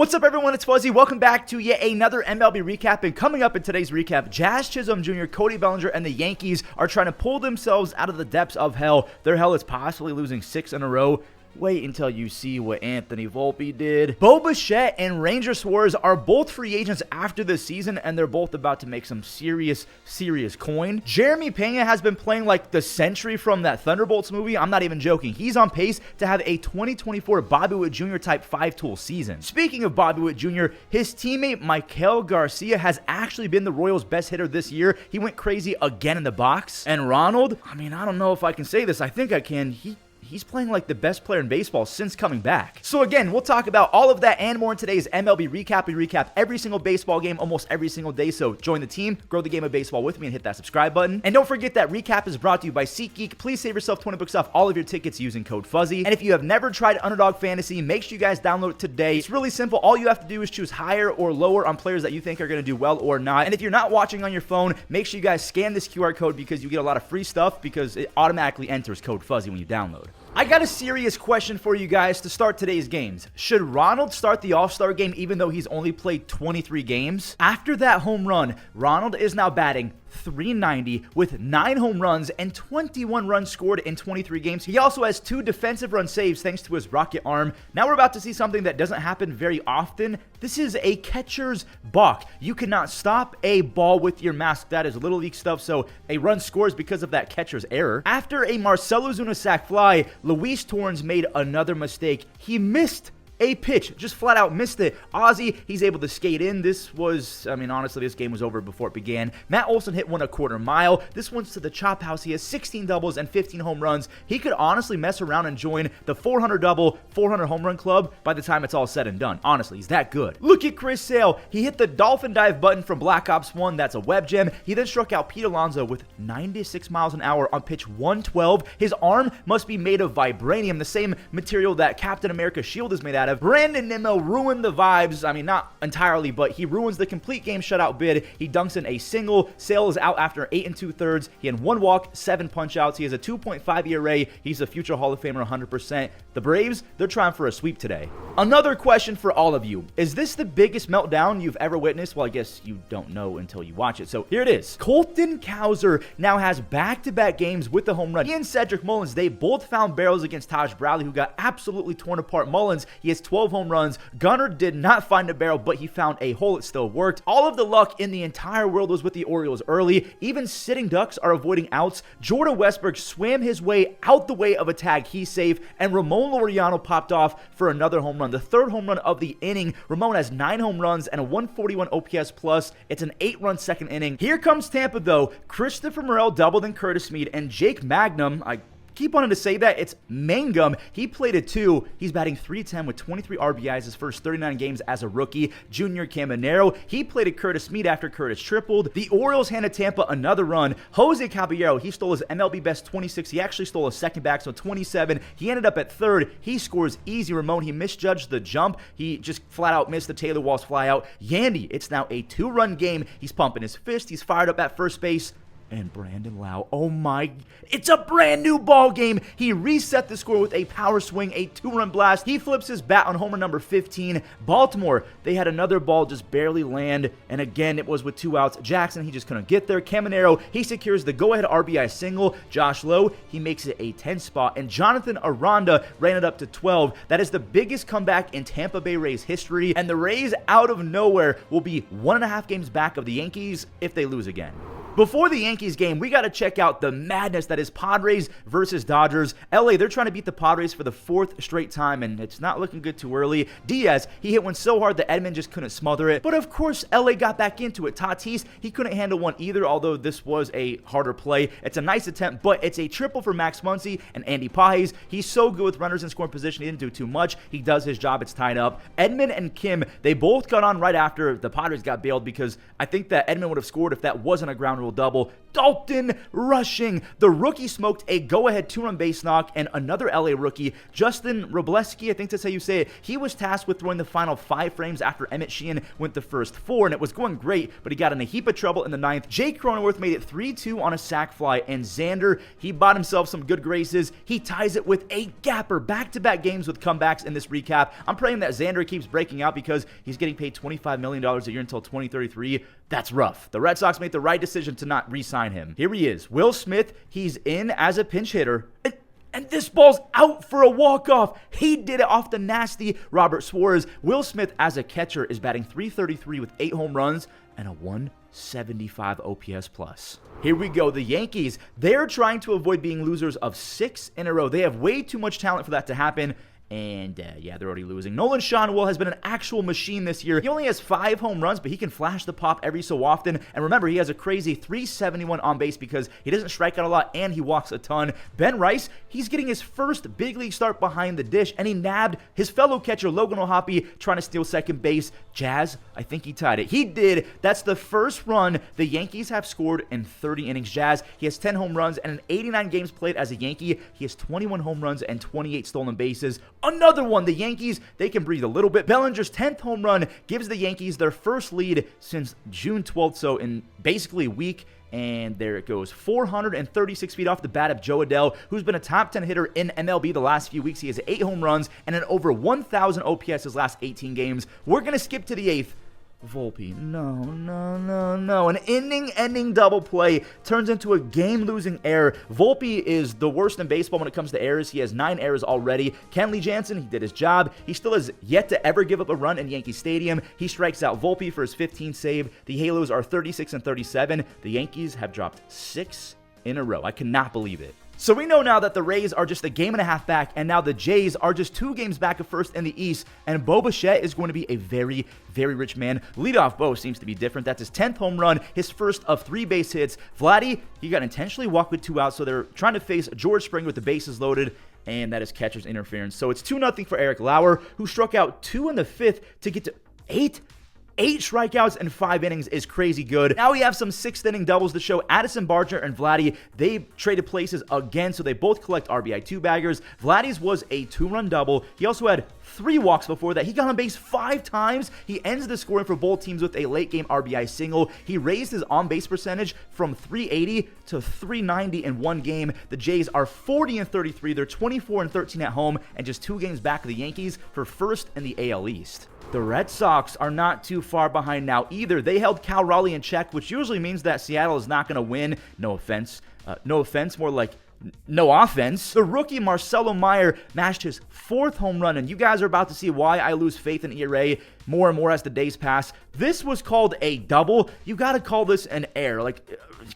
What's up, everyone? It's Fuzzy. Welcome back to yet another MLB recap. And coming up in today's recap, Jazz Chisholm Jr., Cody Bellinger, and the Yankees are trying to pull themselves out of the depths of hell. Their hell is possibly losing 6 in a row. Wait until you see what Anthony Volpe did. Bichette and Ranger Suárez are both free agents after this season, and they're both about to make some serious coin. Jeremy Peña has been playing like the Sentry from that Thunderbolts movie. I'm not even joking. He's on pace to have a 2024 Bobby Witt Jr. type 5-tool season. Speaking of Bobby Witt Jr., his teammate Maikel Garcia has actually been the Royals' best hitter this year. He went crazy again in the box. And Ronald, I don't know if I can say this. I think I can. He's playing like the best player in baseball since coming back. So again, we'll talk about all of that and more in today's MLB recap. We recap every single baseball game almost every single day. So join the team, grow the game of baseball with me, and hit that subscribe button. And don't forget that recap is brought to you by SeatGeek. Please save yourself 20 bucks off all of your tickets using code Fuzzy. And if you have never tried Underdog Fantasy, make sure you guys download it today. It's really simple. All you have to do is choose higher or lower on players that you think are going to do well or not. And if you're not watching on your phone, make sure you guys scan this QR code because you get a lot of free stuff because it automatically enters code Fuzzy when you download. I got a serious question for you guys to start today's games. Should Ronald start the All-Star game even though he's only played 23 games? After that home run, Ronald is now batting .390 with 9 home runs and 21 runs scored in 23 games. He also has 2 defensive run saves thanks to his rocket arm. Now we're about to see something that doesn't happen very often. This is a catcher's balk. You cannot stop a ball with your mask. That is Little League stuff, so a run scores because of that catcher's error. After a Marcell Ozuna sac fly, Luis Torrens made another mistake. He missed a pitch, just flat out missed it. Ozzy, he's able to skate in. This was, honestly, this game was over before it began. Matt Olson hit 1/4 mile. This one's to the chop house. He has 16 doubles and 15 home runs. He could honestly mess around and join the 400 double, 400 home run club by the time it's all said and done. Honestly, he's that good. Look at Chris Sale. He hit the dolphin dive button from Black Ops 1. That's a web gem. He then struck out Pete Alonso with 96 miles an hour on pitch 112. His arm must be made of vibranium, the same material that Captain America's shield is made out of. Brandon Nimmo ruined the vibes. Not entirely, but he ruins the complete game shutout bid. He dunks in a single. Sale is out after 8 2/3. He had 1 walk, 7 punch-outs. He has a 2.5 ERA. He's a future Hall of Famer 100%. The Braves, they're trying for a sweep today. Another question for all of you. Is this the biggest meltdown you've ever witnessed? Well, I guess you don't know until you watch it. So here it is. Colton Cowser now has back-to-back games with the home run. He and Cedric Mullins, they both found barrels against Taj Bradley, who got absolutely torn apart. Mullins, he has 12 home runs. Gunnar did not find a barrel, but he found a hole. It still worked. All of the luck in the entire world was with the Orioles early. Even sitting ducks are avoiding outs. Jordan Westburg swam his way out the way of a tag. He's safe. And Ramon Laureano popped off for another home run. The 3rd home run of the inning. Ramon has 9 home runs and a 141 OPS plus. It's an 8-run second inning. Here comes Tampa, though. Christopher Morel doubled in Curtis Mead, and Jake Magnum, I keep wanting to say that. It's Mangum. He played it too. He's batting .310 with 23 RBIs his first 39 games as a rookie. Junior Caminero, he played at Curtis Mead after Curtis tripled. The Orioles handed Tampa another run. Jose Caballero, he stole his MLB best 26. He actually stole a second back, so 27. He ended up at 3rd. He scores easy. Ramon, he misjudged the jump. He just flat out missed the Taylor Walls fly out. Yandy, it's now a 2-run game. He's pumping his fist. He's fired up at first base. And Brandon Lowe, oh my, it's a brand new ball game. He reset the score with a power swing, a 2-run blast. He flips his bat on homer number 15. Baltimore, they had another ball just barely land, and again, it was with 2 outs. Jackson, he just couldn't get there. Caminero, he secures the go-ahead RBI single. Josh Lowe, he makes it a 10 spot, and Jonathan Aranda ran it up to 12. That is the biggest comeback in Tampa Bay Rays history, and the Rays, out of nowhere, will be 1.5 games back of the Yankees if they lose again. Before the Yankees game, we got to check out the madness that is Padres versus Dodgers. LA, they're trying to beat the Padres for the 4th straight time, and it's not looking good too early. Diaz, he hit one so hard that Edman just couldn't smother it. But of course, LA got back into it. Tatis, he couldn't handle one either, although this was a harder play. It's a nice attempt, but it's a triple for Max Muncy and Andy Pages. He's so good with runners in scoring position. He didn't do too much. He does his job. It's tied up. Edman and Kim, they both got on right after the Padres got bailed because I think that Edman would have scored if that wasn't a ground rule double. Dalton rushing. The rookie smoked a go-ahead 2-run base knock, and another LA rookie, Justin Robleski, I think that's how you say it, he was tasked with throwing the final 5 frames after Emmett Sheehan went the first 4, and it was going great, but he got in a heap of trouble in the 9th. Jake Cronenworth made it 3-2 on a sac fly, and Xander, he bought himself some good graces. He ties it with a gapper. Back-to-back games with comebacks in this recap. I'm praying that Xander keeps breaking out because he's getting paid $25 million a year until 2033. That's rough. The Red Sox made the right decision to not re-sign him. Here he is. Will Smith, he's in as a pinch hitter. And this ball's out for a walk-off. He did it off the nasty Robert Suarez. Will Smith, as a catcher, is batting .333 with 8 home runs and a 175 OPS plus. Here we go. The Yankees, they're trying to avoid being losers of 6 in a row. They have way too much talent for that to happen. And, yeah, they're already losing. Nolan Schanuel has been an actual machine this year. He only has 5 home runs, but he can flash the pop every so often. And remember, he has a crazy .371 on base because he doesn't strike out a lot and he walks a ton. Ben Rice, he's getting his first big league start behind the dish, and he nabbed his fellow catcher, Logan O'Hoppe, trying to steal second base. Jazz, I think he tied it. He did. That's the first run the Yankees have scored in 30 innings. Jazz, he has 10 home runs and in 89 games played as a Yankee, he has 21 home runs and 28 stolen bases. Another one. The Yankees, they can breathe a little bit. Bellinger's 10th home run gives the Yankees their first lead since June 12th, so in basically a week. And there it goes. 436 feet off the bat of Joe Adell, who's been a top 10 hitter in MLB the last few weeks. He has 8 home runs and an over 1,000 OPS his last 18 games. We're going to skip to the 8th. Volpe, no. An inning-ending double play turns into a game-losing error. Volpe is the worst in baseball when it comes to errors. He has 9 errors already. Kenley Jansen, he did his job. He still has yet to ever give up a run in Yankee Stadium. He strikes out Volpe for his 15th save. The Halos are 36 and 37. The Yankees have dropped 6 in a row. I cannot believe it. So we know now that the Rays are just a game and a half back, and now the Jays are just 2 games back of first in the East, and Bichette is going to be a very, very rich man. Leadoff Bo seems to be different. That's his 10th home run, his first of 3 base hits. Vladdy, he got intentionally walked with 2 outs, so they're trying to face George Springer with the bases loaded, and that is catcher's interference. So it's 2-0 for Eric Lauer, who struck out 2 in the 5th to get to 8 strikeouts in 5 innings is crazy good. Now we have some 6th inning doubles to show. Addison Barger and Vladdy, they traded places again, so they both collect RBI 2-baggers. Vladdy's was a 2-run double. He also had 3 walks before that. He got on base 5 times. He ends the scoring for both teams with a late-game RBI single. He raised his on-base percentage from .380 to .390 in 1 game. The Jays are 40 and 33. They're 24 and 13 at home, and just 2 games back of the Yankees for first in the AL East. The Red Sox are not too far behind now either. They held Cal Raleigh in check, which usually means that Seattle is not going to win. No offense, more like no offense. The rookie Marcelo Meyer mashed his 4th home run, and you guys are about to see why I lose faith in ERA more and more as the days pass. This was called a double. You got to call this an error. Like,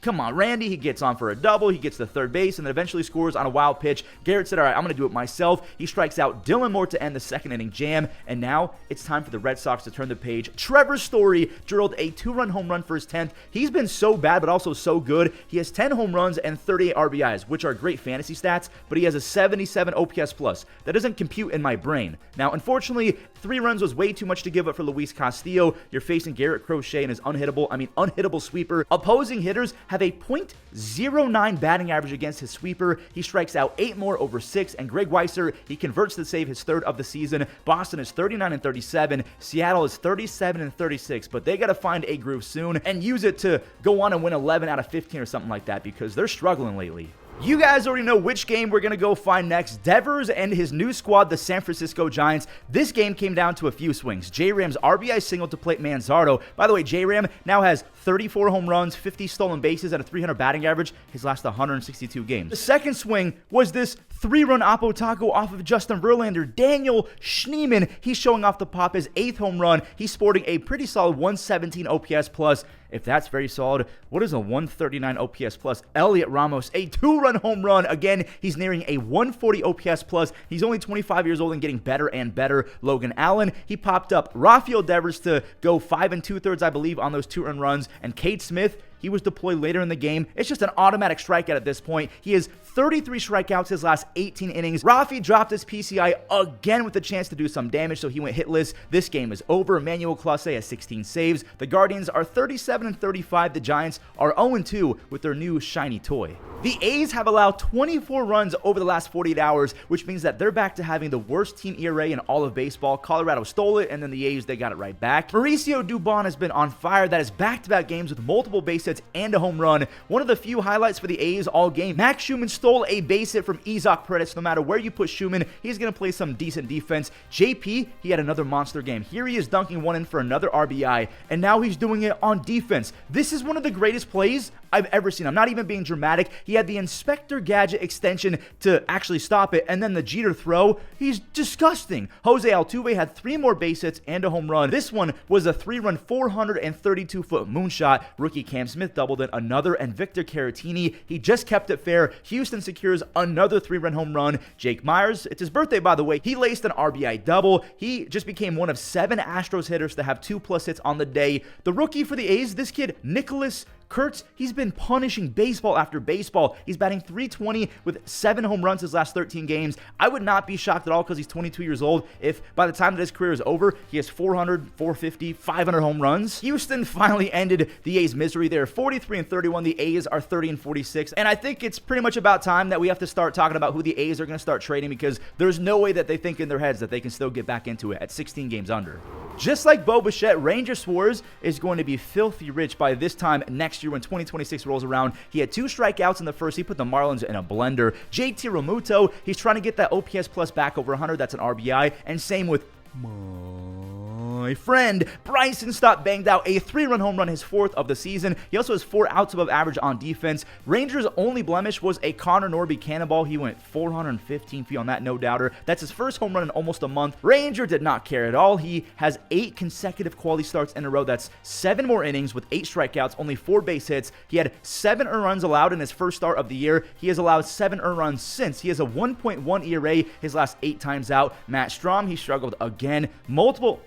come on, Randy, he gets on for a double. He gets to third base and then eventually scores on a wild pitch. Garrett said, all right, I'm going to do it myself. He strikes out Dylan Moore to end the 2nd inning jam, and now it's time for the Red Sox to turn the page. Trevor Story drilled a 2-run home run for his 10th. He's been so bad, but also so good. He has 10 home runs and 38 RBIs, which are great fantasy stats, but he has a 77 OPS plus. That doesn't compute in my brain. Now, unfortunately, 3 runs was way too much to give up for Luis Castillo. You're facing Garrett Crochet and his unhittable sweeper. Opposing hitters have a .09 batting average against his sweeper. He strikes out 8 more over 6, and Greg Weisser, he converts to save his 3rd of the season. Boston is 39 and 37. Seattle is 37 and 36, but they got to find a groove soon and use it to go on and win 11 out of 15 or something like that because they're struggling lately. You guys already know which game we're going to go find next. Devers and his new squad, the San Francisco Giants. This game came down to a few swings. J-Ram's RBI single to plate Manzardo. By the way, J-Ram now has 34 home runs, 50 stolen bases, and a .300 batting average his last 162 games. The second swing was this 3-run Oppo Taco off of Justin Verlander. Daniel Schneeman, he's showing off the pop, his 8th home run. He's sporting a pretty solid 117 OPS plus. If that's very solid, what is a 139 OPS plus? Elliot Ramos, a 2-run home run. Again, he's nearing a 140 OPS plus. He's only 25 years old and getting better and better. Logan Allen, he popped up Rafael Devers to go 5 2/3, I believe, on those 2-run runs. And Cade Smith, he was deployed later in the game. It's just an automatic strikeout at this point. He has 33 strikeouts his last 18 innings. Rafi dropped his PCI again with a chance to do some damage, so he went hitless. This game is over. Emmanuel Clase has 16 saves. The Guardians are 37-35. The Giants are 0-2 with their new shiny toy. The A's have allowed 24 runs over the last 48 hours, which means that they're back to having the worst team ERA in all of baseball. Colorado stole it, and then the A's, they got it right back. Mauricio Dubon has been on fire. That is back-to-back games with multiple base hits and a home run. One of the few highlights for the A's all game. Max Schumann stole a base hit from Isaac Paredes. No matter where you put Schumann, he's going to play some decent defense. JP, he had another monster game. Here he is dunking one in for another RBI, and now he's doing it on defense. This is one of the greatest plays I've ever seen. I'm not even being dramatic. He had the Inspector Gadget extension to actually stop it, and then the Jeter throw. He's disgusting. Jose Altuve had 3 more base hits and a home run. This one was a 3-run, 432-foot moonshot. Rookie Cam Smith doubled it, another, and Victor Caratini, he just kept it fair. Houston secures another 3-run home run. Jake Myers, it's his birthday, by the way. He laced an RBI double. He just became one of 7 Astros hitters to have 2+ hits on the day. The rookie for the A's, this kid, Nicholas Kurtz, he's been punishing baseball after baseball. He's batting .320 with 7 home runs his last 13 games. I would not be shocked at all because he's 22 years old if by the time that his career is over, he has 400, 450, 500 home runs. Houston finally ended the A's misery. They're 43-31. The A's are 30-46. And I think it's pretty much about time that we have to start talking about who the A's are going to start trading, because there's no way that they think in their heads that they can still get back into it at 16 games under. Just like Bichette, Ranger Suárez is going to be filthy rich by this time next year when 2026 rolls around. He had 2 strikeouts in the first. He put the Marlins in a blender. JT Realmuto, he's trying to get that OPS plus back over 100. That's an RBI. And same with my friend Bryson Stott, banged out a 3-run home run, his 4th of the season. He also has 4 outs above average on defense. Rangers' only blemish was a Connor Norby cannonball. He went 415 feet on that, no doubter. That's his first home run in almost a month. Ranger did not care at all. He has 8 consecutive quality starts in a row. That's 7 more innings with 8 strikeouts, only 4 base hits. He had 7 earned runs allowed in his first start of the year. He has allowed 7 earned runs since. He has a 1.1 ERA his last 8 times out. Matt Strahm, he struggled again.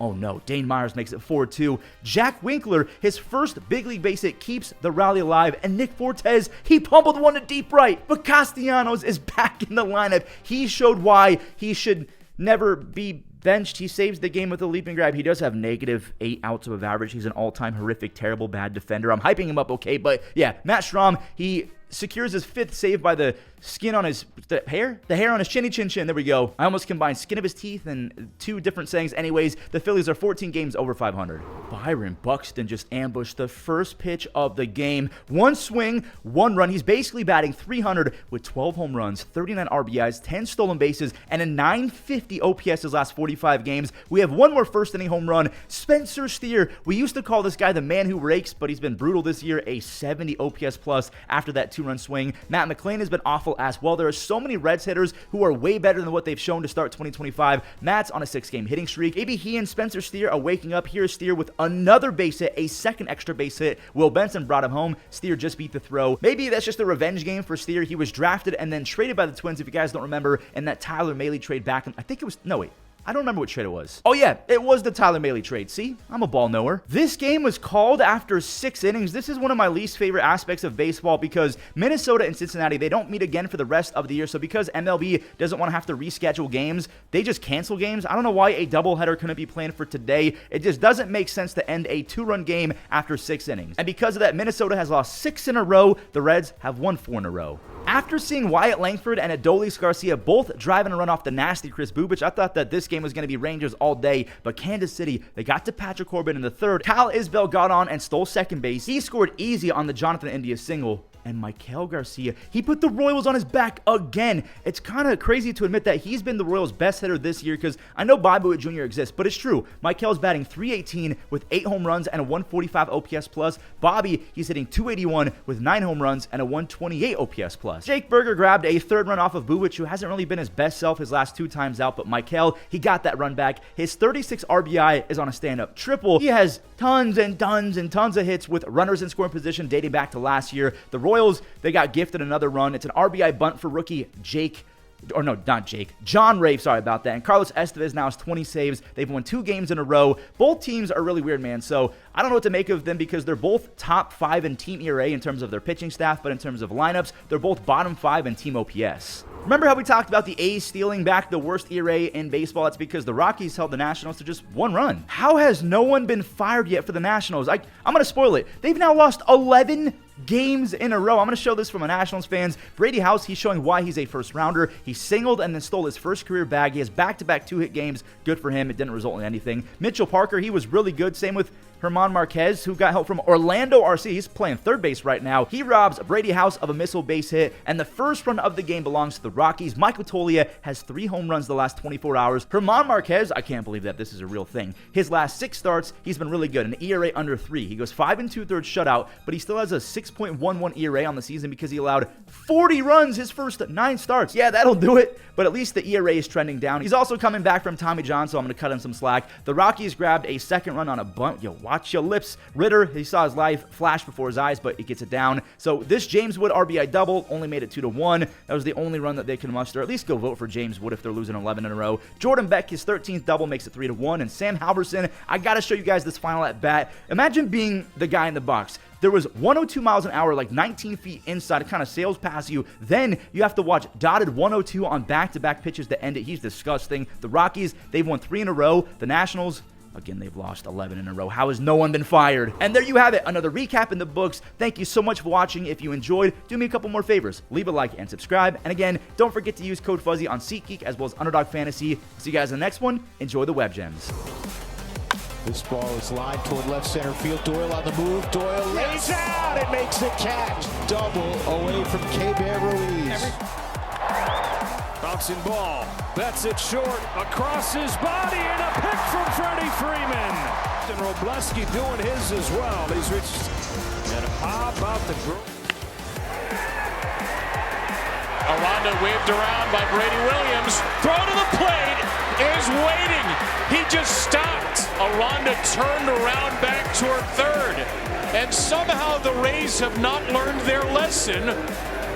Oh no, Dane Myers makes it 4-2. Jack Winkler, his first big league base hit, keeps the rally alive. And Nick Fortes, he pummeled one to deep right. But Castellanos is back in the lineup. He showed why he should never be benched. He saves the game with a leaping grab. He does have -8 outs above average. He's an all-time horrific, terrible, bad defender. I'm hyping him up, okay? But yeah, Matt Strahm, he secures his 5th save by the skin on his hair on his chinny chin. There we go. I almost combined skin of his teeth and 2 different sayings. Anyways, the Phillies are 14 games over 500. Byron Buxton just ambushed the first pitch of the game. 1 swing, 1 run. He's basically batting .300 with 12 home runs, 39 RBIs, 10 stolen bases, and a .950 OPS his last 45 games. We have 1 more first inning home run. Spencer Steer, we used to call this guy the man who rakes, but he's been brutal this year. A 70 OPS plus after that 2-run swing. Matt McClain has been awful as well. There are so many Reds hitters who are way better than what they've shown to start 2025. Matt's on a 6-game hitting streak. Maybe he and Spencer Steer are waking up. Here's Steer with another base hit, a 2nd extra base hit. Will Benson brought him home. Steer just beat the throw. Maybe that's just a revenge game for Steer. He was drafted and then traded by the Twins, if you guys don't remember, in that Tyler Mahle trade back in, I think it was, no wait, I don't remember what trade it was. Oh yeah, it was the Tyler Mahle trade. See, I'm a ball knower. This game was called after 6 innings. This is one of my least favorite aspects of baseball because Minnesota and Cincinnati, they don't meet again for the rest of the year. So because MLB doesn't want to have to reschedule games, they just cancel games. I don't know why a doubleheader couldn't be planned for today. It just doesn't make sense to end a 2-run game after 6 innings. And because of that, Minnesota has lost 6 in a row. The Reds have won 4 in a row. After seeing Wyatt Langford and Adolis Garcia both driving a run off the nasty Chris Bubich, I thought that this game was going to be Rangers all day, but Kansas City, they got to Patrick Corbin in the 3rd. Kyle Isbell got on and stole second base. He scored easy on the Jonathan India single. And Maikel Garcia, he put the Royals on his back again. It's kind of crazy to admit that he's been the Royals' best hitter this year because I know Bobby Witt Jr. exists, but it's true. Maikel's batting .318 with 8 home runs and a 145 OPS plus. Bobby, he's hitting .281 with 9 home runs and a 128 OPS plus. Jake Berger grabbed a 3rd run off of Bubich, who hasn't really been his best self his last 2 times out, but Maikel, he got that run back. His 36 RBI is on a stand-up triple. He has tons and tons and tons of hits with runners in scoring position dating back to last year. The Royals, they got gifted another run. It's an RBI bunt for rookie Jake or no, not Jake, John Ray, sorry about that. And Carlos Estevez now has 20 saves. They've won 2 games in a row. Both teams are really weird, man. So I don't know what to make of them because they're both top 5 in team ERA in terms of their pitching staff, but in terms of lineups, they're both bottom 5 in team OPS. Remember how we talked about the A's stealing back the worst ERA in baseball? It's because the Rockies held the Nationals to just 1 run. How has no one been fired yet for the Nationals? I'm going to spoil it. They've now lost 11 games in a row. I'm going to show this from a Nationals fans. Brady House, he's showing why he's a first rounder. He singled and then stole his first career bag. He has back-to-back 2-hit games. Good for him. It didn't result in anything. Mitchell Parker, he was really good. Same with German Marquez, who got help from Orlando RC. He's playing third base right now. He robs Brady House of a missile base hit, and the first run of the game belongs to the Rockies. Michael Toglia has 3 home runs the last 24 hours. German Marquez, I can't believe that this is a real thing. His last 6 starts, he's been really good. An ERA under 3. He goes 5 2/3 shutout, but he still has a 6.11 ERA on the season because he allowed 40 runs his first 9 starts. Yeah, that'll do it, but at least the ERA is trending down. He's also coming back from Tommy John, so I'm going to cut him some slack. The Rockies grabbed a second run on a bunt. Yo, watch your lips. Ritter, he saw his life flash before his eyes, but he gets it down. So this James Wood RBI double only made it 2-1. That was the only run that they can muster. At least go vote for James Wood if they're losing 11 in a row. Jordan Beck, his 13th double makes it 3-1. And Sam Halverson, I got to show you guys this final at bat. Imagine being the guy in the box. There was 102 miles an hour, like 19 feet inside. It kind of sails past you. Then you have to watch dotted 102 on back-to-back pitches to end it. He's disgusting. The Rockies, they've won 3 in a row. The Nationals, again, they've lost 11 in a row. How has no one been fired? And there you have it, another recap in the books. Thank you so much for watching. If you enjoyed, do me a couple more favors. Leave a like and subscribe. And again, don't forget to use code Fuzzy on SeatGeek as well as Underdog Fantasy. See you guys in the next one. Enjoy the web gems. This ball is lined toward left center field. Doyle on the move. Doyle lays out and makes the catch. Double away from K-Bear Ruiz. Bouncing ball. That's it short. Across his body and a pick from Freddie Freeman. And Robleski doing his as well. He's reached. And how about the group? Aranda waved around by Brady Williams. Throw to the plate is waiting. He just stopped. Aranda turned around back toward third. And somehow the Rays have not learned their lesson.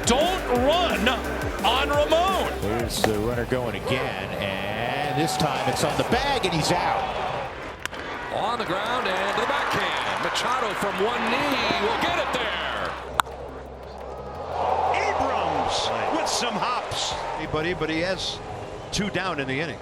Don't run on Ramon. There's the runner going again. And this time it's on the bag and he's out. On the ground and to the backhand. Machado from one knee will get it there. Abrams with some hops. But he has 2 down in the inning.